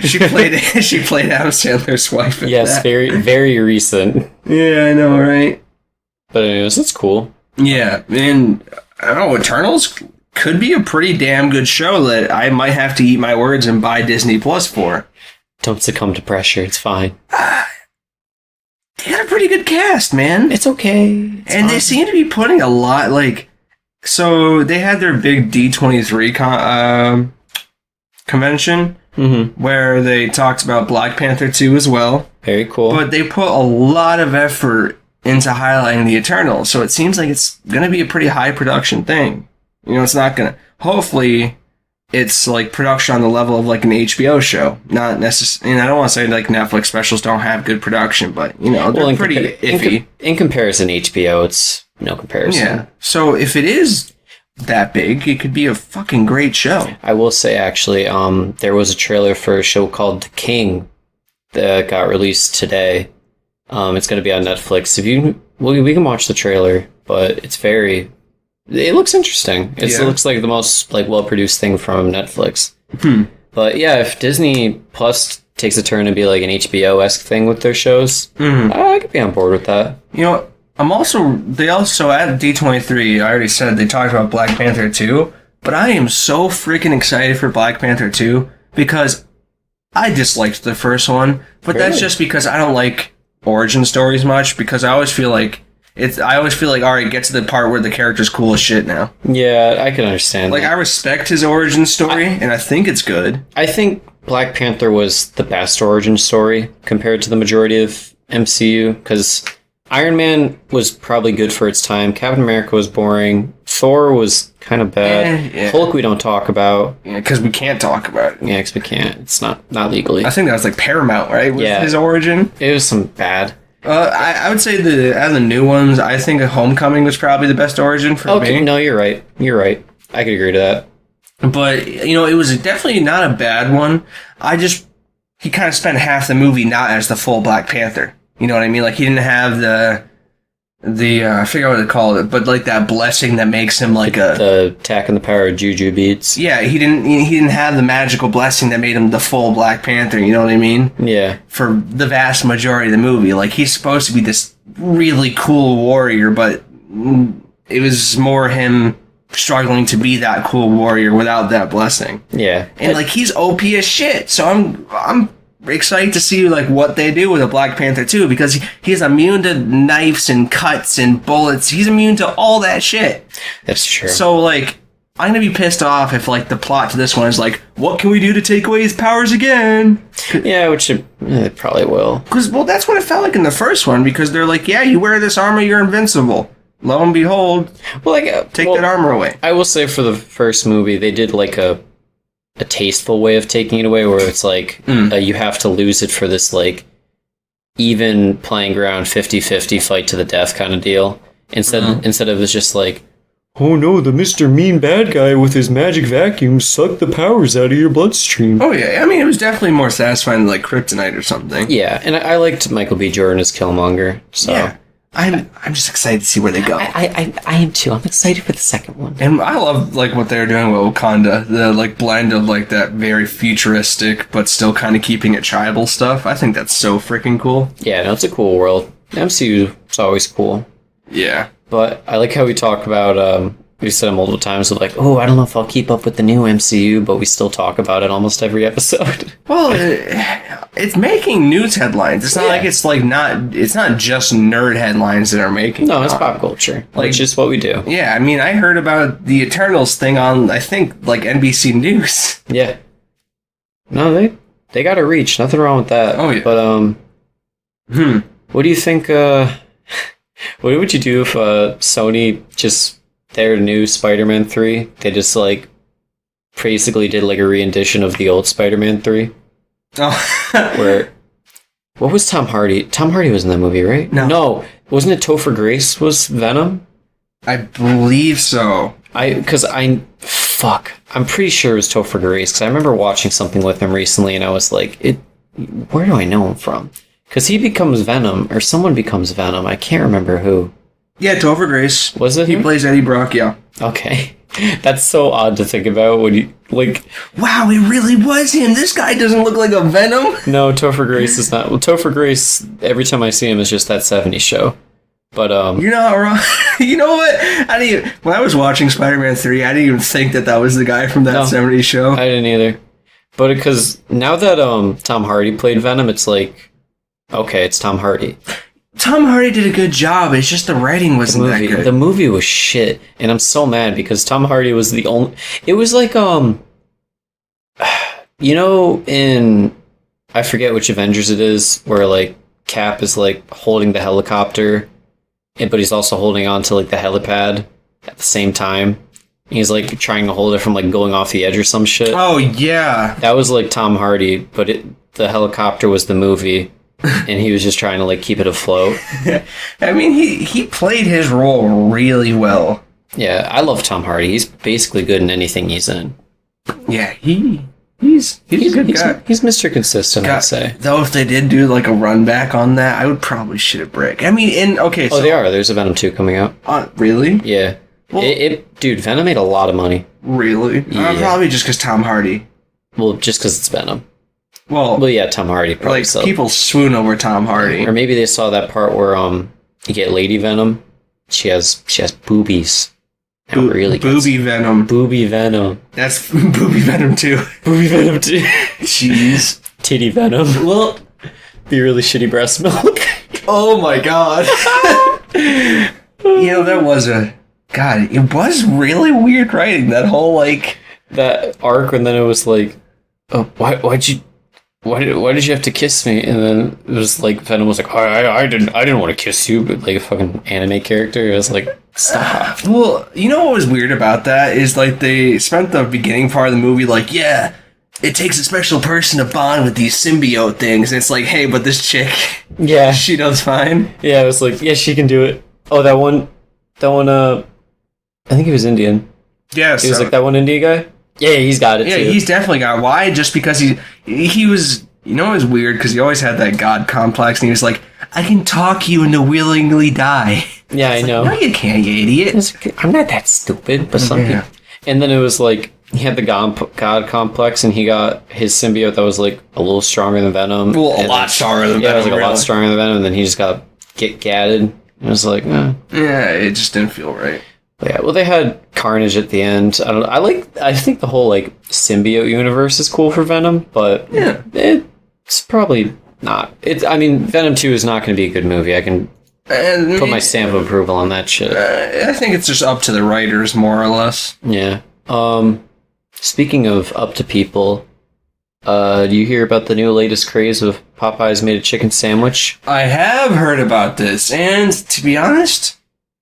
she played Adam Sandler's wife. Yes, very very recent. Yeah, I know, right? But anyways, that's cool. Yeah, and I don't know, Eternals could be a pretty damn good show that I might have to eat my words and buy Disney Plus for. Don't succumb to pressure, it's fine. They got a pretty good cast, man. It's okay. And they seem to be putting a lot, like... So, they had their big D23 convention, where they talked about Black Panther 2 as well. Very cool. But they put a lot of effort into highlighting the Eternals, so it seems like it's gonna be a pretty high production thing. You know, it's not gonna... Hopefully, it's like production on the level of like an HBO show. Not necessarily... And I don't want to say like Netflix specials don't have good production, but, you know, they're pretty iffy. In comparison, HBO, it's no comparison. Yeah. So if it is that big, it could be a fucking great show. I will say, actually, there was a trailer for a show called The King that got released today. It's going to be on Netflix. We can watch the trailer, but it looks interesting. It looks like the most like well-produced thing from Netflix. But yeah, if Disney Plus takes a turn to be like an HBO-esque thing with their shows, I could be on board with that. You know, they also at D23, I already said they talked about Black Panther 2, but I am so freaking excited for Black Panther 2 because I disliked the first one, but that's just because I don't like origin stories much, because I always feel like, alright, get to the part where the character's cool as shit now. Yeah, I can understand that. I respect his origin story, and I think it's good. I think Black Panther was the best origin story compared to the majority of MCU, because Iron Man was probably good for its time, Captain America was boring, Thor was kind of bad. Yeah. Hulk we don't talk about. Yeah, because we can't talk about it. Yeah, because we can't. It's not legally. I think that was like Paramount, right? Was Yeah. his origin. It was some bad. I would say out of the new ones, I think Homecoming was probably the best origin for me. No, you're right. You're right. I could agree to that. But, it was definitely not a bad one. He kind of spent half the movie not as the full Black Panther. You know what I mean? Like, he didn't have the I forget what they called it, but like that blessing that makes him like the attack and the power of juju beats. Yeah, he didn't have the magical blessing that made him the full Black Panther, you know what I mean? Yeah. For the vast majority of the movie. Like, he's supposed to be this really cool warrior, but it was more him struggling to be that cool warrior without that blessing. Yeah. And like, he's OP as shit, so I'm excited to see like what they do with a Black Panther too, because he's immune to knives and cuts and bullets. He's immune to all that shit. That's true. So like, I'm gonna be pissed off if like the plot to this one is like, what can we do to take away his powers again? Yeah, which it probably will. Because that's what it felt like in the first one. Because they're like, yeah, you wear this armor, you're invincible. Lo and behold, take that armor away. I will say for the first movie, they did like a tasteful way of taking it away, where it's like you have to lose it for this like even playing ground 50-50 fight to the death kind of deal. Instead of it's just like, oh no, the Mr. Mean bad guy with his magic vacuum sucked the powers out of your bloodstream. Oh yeah, I mean it was definitely more satisfying than like Kryptonite or something. Yeah, and I liked Michael B. Jordan as Killmonger. So yeah. I'm just excited to see where they go. I am too. I'm excited for the second one. And I love like what they're doing with Wakanda, the like blend of like that very futuristic but still kind of keeping it tribal stuff. I think that's so freaking cool. Yeah, no, it's a cool world. MCU is always cool. Yeah. But I like how we talk about we said it multiple times, of like, oh, I don't know if I'll keep up with the new MCU, but we still talk about it almost every episode. Well, it's making news headlines. It's not like it's not just nerd headlines that are making. No, it's pop culture, which is what we do. Yeah, I mean, I heard about the Eternals thing on, I think, like NBC News. Yeah. No, they got a reach. Nothing wrong with that. Oh yeah. But what do you think? What would you do if Sony just their new Spider-Man 3? They just like basically did like a rendition of the old Spider-Man 3. Oh. Where what was Tom Hardy? Tom Hardy was in that movie, right? No, wasn't it Topher Grace was Venom? I believe so. I'm pretty sure it was Topher Grace, because I remember watching something with him recently, and I was like, where do I know him from? Because he becomes Venom, or someone becomes Venom. I can't remember who. Yeah, Topher Grace. Was it He him? plays Eddie Brock, yeah. Okay. That's so odd to think about when you, like... Wow, it really was him! This guy doesn't look like a Venom! No, Topher Grace is not... Well, Topher Grace, every time I see him, is just that 70s show. But, You're not wrong. You know what? When I was watching Spider-Man 3, I didn't even think that was the guy from that 70s show. I didn't either. But because now that Tom Hardy played Venom, it's like... Okay, it's Tom Hardy. Tom Hardy did a good job. It's just the writing wasn't that good. The movie was shit, and I'm so mad because Tom Hardy was the only... It was like, you know, in... I forget which Avengers it is, where, like, Cap is, like, holding the helicopter, but he's also holding on to, like, the helipad at the same time. He's, like, trying to hold it from, like, going off the edge or some shit. Oh, yeah. That was, like, Tom Hardy, but the helicopter was the movie. And he was just trying to like keep it afloat. I mean, he played his role really well. Yeah, I love Tom Hardy. He's basically good in anything he's in. Yeah, he's a good guy. He's Mr. Consistent, I'd say. Though if they did do like a run back on that, I would probably shit a brick. I mean, so... Oh, they are. There's a Venom 2 coming out. Really? Yeah. Well, dude, Venom made a lot of money. Really? Yeah. Probably just because Tom Hardy. Well, just because it's Venom. Well, yeah, Tom Hardy probably. Like, people swoon over Tom Hardy. Or maybe they saw that part where you get Lady Venom. She has boobies. Really Booby Venom. Booby Venom. That's Booby Venom 2. Booby Venom 2. Jeez. Titty Venom. Well, be really shitty breast milk. Oh my god. That was God, it was really weird writing, that whole, like... That arc, and then it was like, oh, why did you have to kiss me? And then it was like, Venom was like, I didn't want to kiss you, but like a fucking anime character. It was like, Stop. Well, you know what was weird about that is like they spent the beginning part of the movie like, yeah, it takes a special person to bond with these symbiote things. And it's like, hey, but this chick, Yeah. she does fine. Yeah, it was like, yeah, she can do it. Oh, that one, I think he was Indian. Yeah, He was like that one Indian guy? Yeah, he's got it yeah, too. he's definitely got. Why? Just because he was. You know, it was weird because he always had that god complex, and he was like, "I can talk you into willingly die." Yeah, I know. No, you can't, you idiot. I'm not that stupid, but some people. And then it was like he had the god complex, and he got his symbiote that was like a little stronger than Venom. Well, a lot stronger than Venom. Yeah, it was like really. a lot stronger than Venom, and then he just got gatted. It was like, Yeah, it just didn't feel right. Yeah, well, they had Carnage at the end. I don't know. I think the whole like symbiote universe is cool for Venom, but Yeah. it's probably not. I mean, Venom 2 is not going to be a good movie. I can put my stamp of approval on that shit. I think it's just up to the writers, more or less. Yeah. Speaking of up to people, do you hear about the new latest craze of Popeyes made a chicken sandwich? I have heard about this, and to be honest,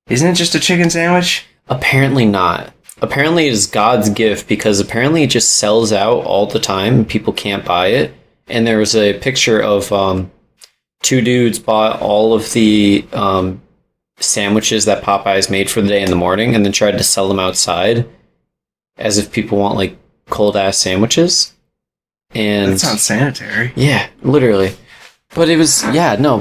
isn't it just a chicken sandwich? Apparently not. Apparently it is God's gift because apparently it just sells out all the time and people can't buy it. And there was a picture of two dudes bought all of the sandwiches that Popeyes made for the day in the morning and then tried to sell them outside as if people want like cold ass sandwiches. And That sounds sanitary. yeah, literally. But it was,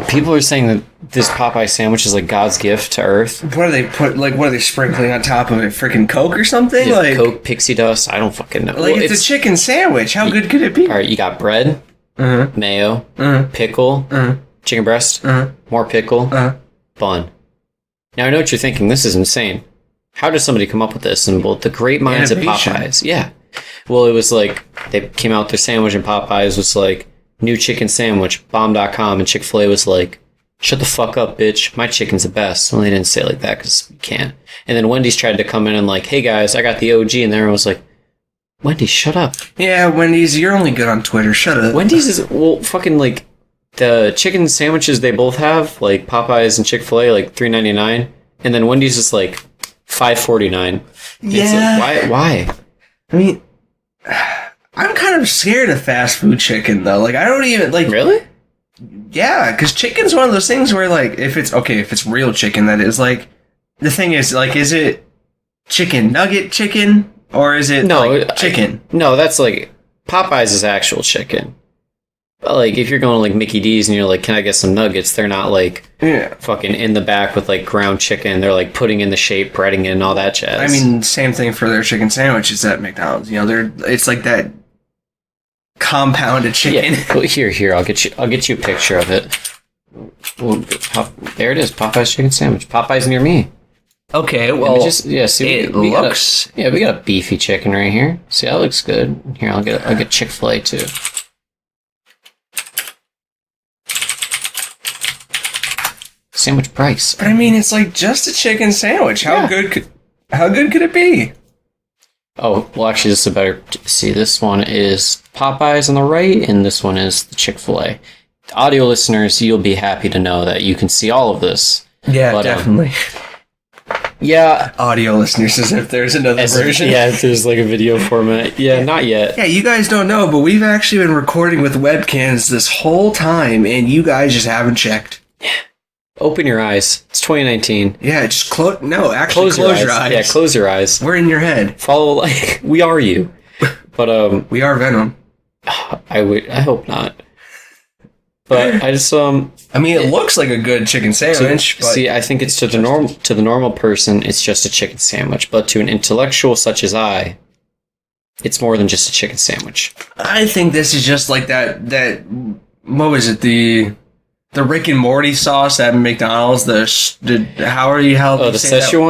people are saying that this Popeye sandwich is like God's gift to Earth. What are they what are they sprinkling on top of it? Freaking Coke or something? Yeah, like Coke, pixie dust, I don't fucking know. Like it's a chicken sandwich. How good could it be? Alright, you got bread, mayo, pickle, chicken breast, more pickle, bun. Now I know what you're thinking, this is insane. How does somebody come up with this? And well, the great minds Innovation. at Popeyes. Yeah. Well, it was like, they came out with their sandwich and Popeyes was like, new chicken sandwich, bomb.com, and Chick-fil-A was like, shut the fuck up, bitch. My chicken's the best. Well, they didn't say it like that because you can't. And then Wendy's tried to come in and like, hey guys, I got the OG, and everyone was like, Wendy's, shut up. Yeah, Wendy's, you're only good on Twitter. Shut up. Wendy's is, well, fucking like, the chicken sandwiches they both have, like Popeyes and Chick-fil-A, like $3.99, and then Wendy's is like $5.49. Yeah. Like, why? I mean, I'm kind of scared of fast food chicken though. Like I don't even like. Really? Yeah, because chicken's one of those things where like if it's real chicken, that is like the thing is like is it chicken nugget chicken or is it chicken? No, that's like Popeyes is actual chicken. But like if you're going to like Mickey D's and you're like, can I get some nuggets? They're not like fucking in the back with like ground chicken. They're like putting in the shape, breading it, and all that jazz. I mean, same thing for their chicken sandwiches at McDonald's. You know, it's like that compounded chicken. Yeah. Well, here, I'll get you a picture of it. Well, there it is, Popeye's chicken sandwich. Popeye's near me. Okay, well, see, we got a beefy chicken right here. See, that looks good. Here, I'll get Chick-fil-A too. Sandwich price. But I mean, it's like just a chicken sandwich. How good could it be? Oh, well, actually, this is a better. See, this one is Popeyes on the right, and this one is the Chick-fil-A. Audio listeners, you'll be happy to know that you can see all of this. Yeah, but, definitely. Yeah. Audio listeners, as if there's another version. Yeah, if there's like a video format. Yeah, not yet. Yeah, you guys don't know, but we've actually been recording with webcams this whole time, and you guys just haven't checked. Open your eyes. It's 2019. Yeah, just close your eyes. Yeah, close your eyes. We're in your head. Follow, like, we are you. But, we are Venom. I hope not. But I just, I mean, it looks like a good chicken sandwich, but... See, I think it's to the normal person, it's just a chicken sandwich. But to an intellectual such as I, it's more than just a chicken sandwich. I think this is just like that, what was it, the Rick and Morty sauce at McDonald's, the Szechuan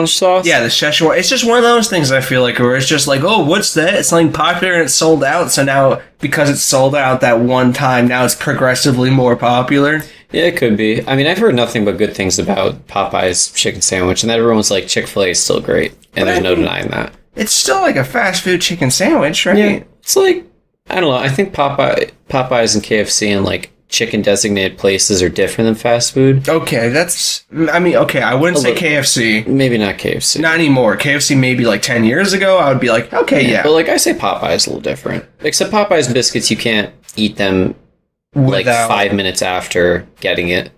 sauce? Yeah, the Szechuan. It's just one of those things I feel like where it's just like, oh, what's that? It's something popular and it's sold out. So now, because it's sold out that one time, now it's progressively more popular. Yeah, it could be. I mean, I've heard nothing but good things about Popeye's chicken sandwich, and that everyone's like, Chick-fil-A is still great, and there's no denying that. It's still like a fast food chicken sandwich, right? Yeah, it's like, I don't know, I think Popeyes and KFC and like chicken designated places are different than fast food. Okay, I wouldn't say KFC. Maybe not KFC. Not anymore. KFC maybe like 10 years ago, I would be like, okay, yeah. But like I say Popeyes a little different. Except Popeyes biscuits, you can't eat them like 5 minutes after getting it,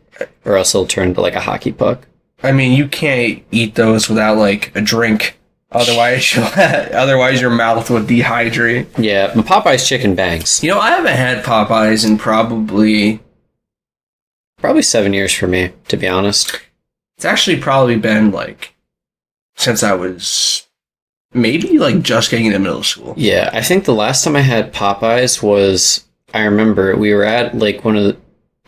or else it'll turn into like a hockey puck. I mean, you can't eat those without like a drink. Otherwise, your mouth would dehydrate. Yeah, but Popeyes chicken bangs. I haven't had Popeyes in probably 7 years for me, to be honest. It's actually probably been like since I was maybe like just getting into middle school. Yeah, I think the last time I had Popeyes was, I remember we were at like I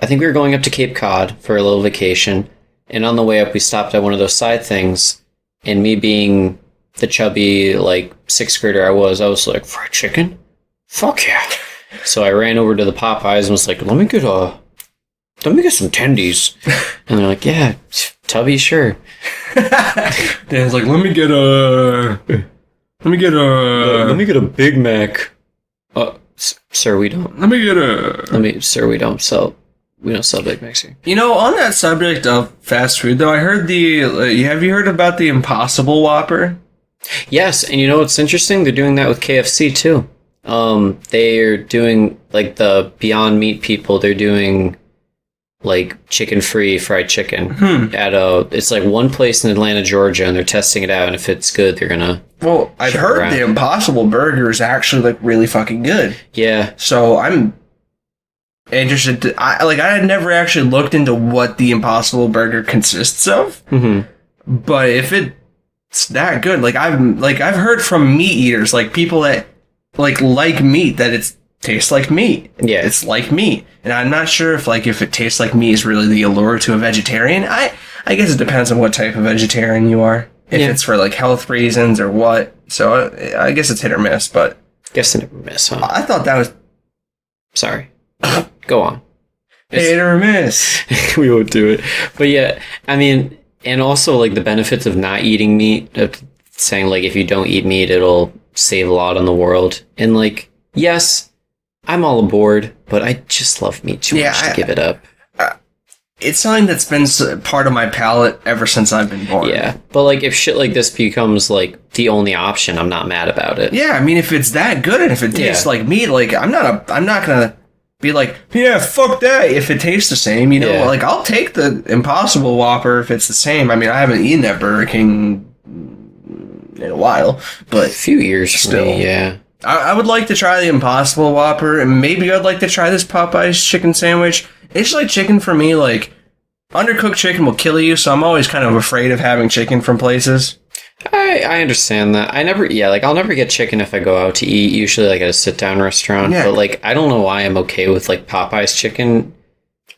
think we were going up to Cape Cod for a little vacation, and on the way up we stopped at one of those side things, and me being the chubby like sixth grader I was like, fried chicken? Fuck yeah. So I ran over to the Popeyes and was like, let me get some tendies. And they're like, yeah, Tubby, sure. Dan's like, let me get a Big Mac. Sir, we don't. Sir, we don't sell Big Macs here. On that subject of fast food, though, I heard have you heard about the Impossible Whopper? Yes, and what's interesting? They're doing that with KFC, too. They're doing, like, the Beyond Meat people, they're doing, like, chicken-free fried chicken. It's, like, one place in Atlanta, Georgia, and they're testing it out, and if it's good, they're gonna... Well, I've heard the Impossible Burger is actually, like, really fucking good. Yeah. So, I'm interested I had never actually looked into what the Impossible Burger consists of. Mm-hmm. But if it's that good, I've heard from meat eaters, like, people that, like meat, that it tastes like meat. Yeah. It's like meat. And I'm not sure if it tastes like meat is really the allure to a vegetarian. I guess it depends on what type of vegetarian you are. If it's for, like, health reasons or what. So, I guess it's hit or miss, but... Guess hit or miss, huh? I thought that was... Sorry. Go on. Hit or miss. We won't do it. But yeah, I mean, and also, like, the benefits of not eating meat, of saying, like, if you don't eat meat, it'll save a lot on the world. And, like, yes, I'm all aboard, but I just love meat too much to give it up. It's something that's been part of my palate ever since I've been born. Yeah, but, like, if shit like this becomes, like, the only option, I'm not mad about it. Yeah, I mean, if it's that good and if it tastes like meat, like, I'm not gonna be like, yeah, fuck that, if it tastes the same, like, I'll take the Impossible Whopper if it's the same. I mean, I haven't eaten at Burger King in a while, but... A few years still, me, yeah. I would like to try the Impossible Whopper, and maybe I'd like to try this Popeyes chicken sandwich. It's like chicken for me, like, undercooked chicken will kill you, so I'm always kind of afraid of having chicken from places. I understand that. I'll never get chicken if I go out to eat, usually, like, at a sit-down restaurant. Yeah. But, like, I don't know why I'm okay with, like, Popeyes chicken,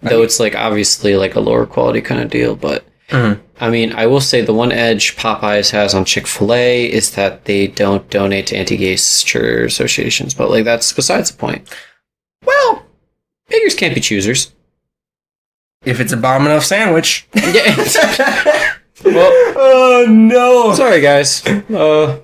though it's, like, obviously, like, a lower quality kind of deal, but... Mm-hmm. I mean, I will say the one edge Popeyes has on Chick-fil-A is that they don't donate to anti-gay associations, but, like, that's besides the point. Well, beggars can't be choosers. If it's a bomb enough sandwich. Yeah. Well, oh no! Sorry, guys. Little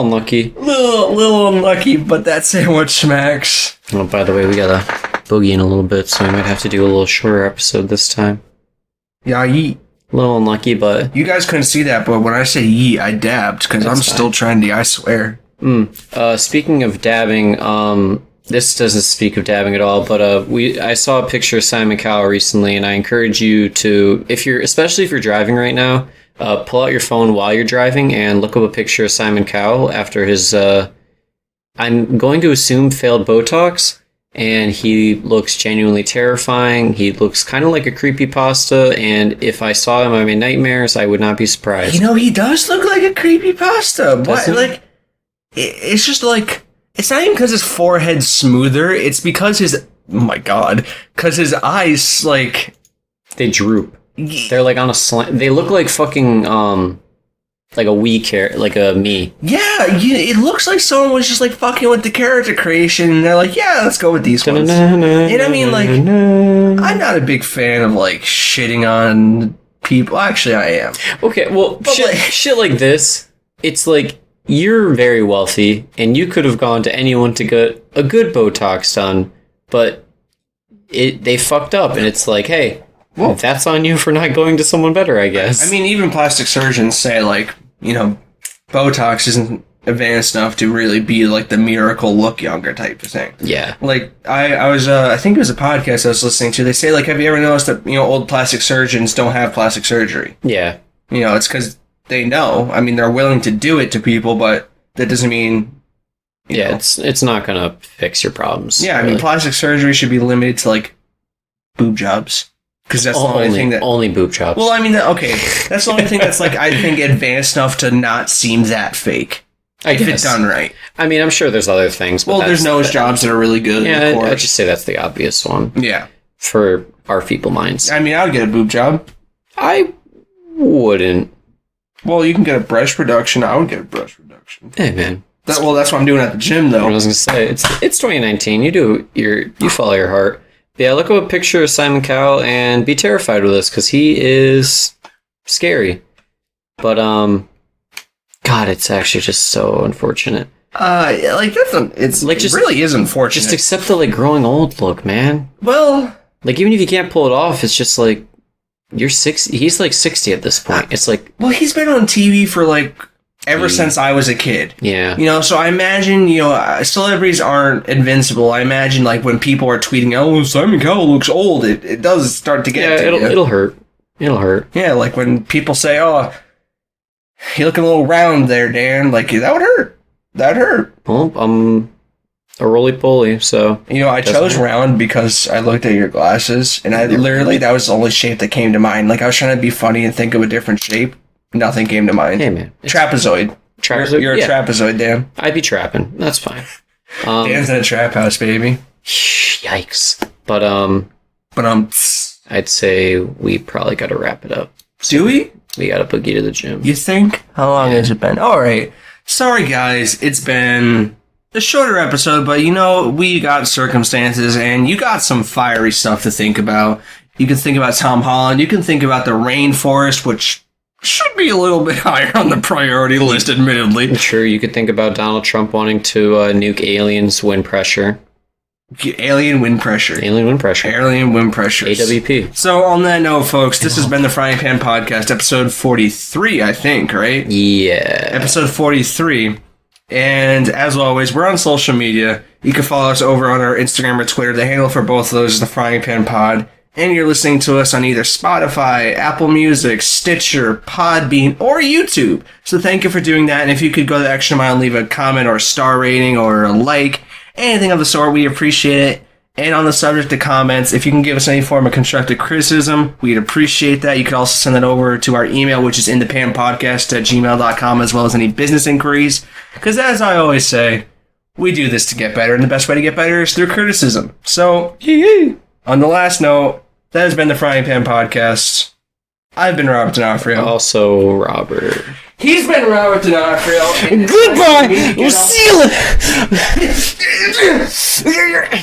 unlucky. Little unlucky, but that sandwich smacks. Oh, by the way, we got a boogie in a little bit, so we might have to do a little shorter episode this time. Yeah, yeet. A little unlucky, but... You guys couldn't see that, but when I say yeet, I dabbed, because I'm still trendy, I swear. Speaking of dabbing, this doesn't speak of dabbing at all, but I saw a picture of Simon Cowell recently, and I encourage you to, especially if you're driving right now, pull out your phone while you're driving and look up a picture of Simon Cowell after his, I'm going to assume failed Botox, and he looks genuinely terrifying. He looks kind of like a creepypasta, and if I saw him in my nightmares, I would not be surprised. He does look like a creepypasta. What? Like, it's just like... It's not even because his forehead's smoother, it's because his eyes, like... They droop. They're like on a slant. They look like fucking, like a like a me. Yeah, it looks like someone was just, like, fucking with the character creation, and they're like, yeah, let's go with these ones. And I mean, like, I'm not a big fan of, like, shitting on people. Actually, I am. Okay, well, shit like this, it's like... You're very wealthy, and you could have gone to anyone to get a good Botox done, but they fucked up, and it's like, hey, well, that's on you for not going to someone better, I guess. I mean, even plastic surgeons say, like, you know, Botox isn't advanced enough to really be like the miracle look younger type of thing. Yeah. Like, I was, I think it was a podcast I was listening to. They say, like, have you ever noticed that, you know, old plastic surgeons don't have plastic surgery? Yeah. You know, it's because they know. I mean, they're willing to do it to people, but that doesn't mean... You know. It's not gonna fix your problems. Yeah, I mean, plastic surgery should be limited to, like, boob jobs. Because that's the only thing that... Only boob jobs. Well, I mean, okay, that's the only thing that's, like, I think advanced enough to not seem that fake. If it's done right. I mean, I'm sure there's other things. But there's nose jobs that are really good. Yeah, of course. I'd just say that's the obvious one. Yeah. For our feeble minds. I mean, I would get a boob job. I wouldn't. Well, you can get a breast reduction. I would get a breast reduction. Hey, man. That's what I'm doing at the gym, though. I was gonna say it's 2019. You follow your heart. Yeah, look up a picture of Simon Cowell and be terrified with this because he is scary. But God, it's actually just so unfortunate. Like it's like it really is unfortunate. Just accept the like growing old look, man. Well, like even if you can't pull it off, it's just like you're 60. He's like 60 at this point. It's like he's been on TV for like ever since I was a kid. Yeah. You know, so I imagine, you know, celebrities aren't invincible. I imagine, like, when people are tweeting, oh, Simon Cowell looks old, it does start to get to you. It'll hurt. It'll hurt. Yeah, like when people say, oh, you're looking a little round there, Dan. Like, that would hurt. That'd hurt. Well, I'm a roly-poly, so... You know, I chose round because I looked at your glasses, and I literally, that was the only shape that came to mind. Like, I was trying to be funny and think of a different shape. Nothing came to mind. Hey, man. Trapezoid. You're a trapezoid, Dan. I'd be trapping. That's fine. Dan's in a trap house, baby. Yikes. But, I'd say we probably gotta wrap it up. Do we? We gotta boogie to the gym. You think? How long has it been? Alright. Sorry, guys. It's been a shorter episode, but, you know, we got circumstances, and you got some fiery stuff to think about. You can think about Tom Holland. You can think about the Rainforest, which... should be a little bit higher on the priority list, admittedly. Sure, you could think about Donald Trump wanting to nuke aliens' wind pressure. Alien wind pressure. Alien wind pressure. Alien wind pressure. AWP. So, on that note, folks, this has been the Frying Pan Podcast, episode 43, I think, right? Yeah. Episode 43. And, as always, we're on social media. You can follow us over on our Instagram or Twitter. The handle for both of those is the Frying Pan Pod. And you're listening to us on either Spotify, Apple Music, Stitcher, Podbean, or YouTube. So thank you for doing that. And if you could go the extra mile and leave a comment or a star rating or a like, anything of the sort, we appreciate it. And on the subject of comments, if you can give us any form of constructive criticism, we'd appreciate that. You could also send that over to our email, which is inthepanpodcast@gmail.com, as well as any business inquiries. Because as I always say, we do this to get better, and the best way to get better is through criticism. So, on the last note, that has been the Frying Pan Podcast. I've been Robert D'Onofrio. Also Robert. He's been Robert D'Onofrio. Goodbye! We'll see you later!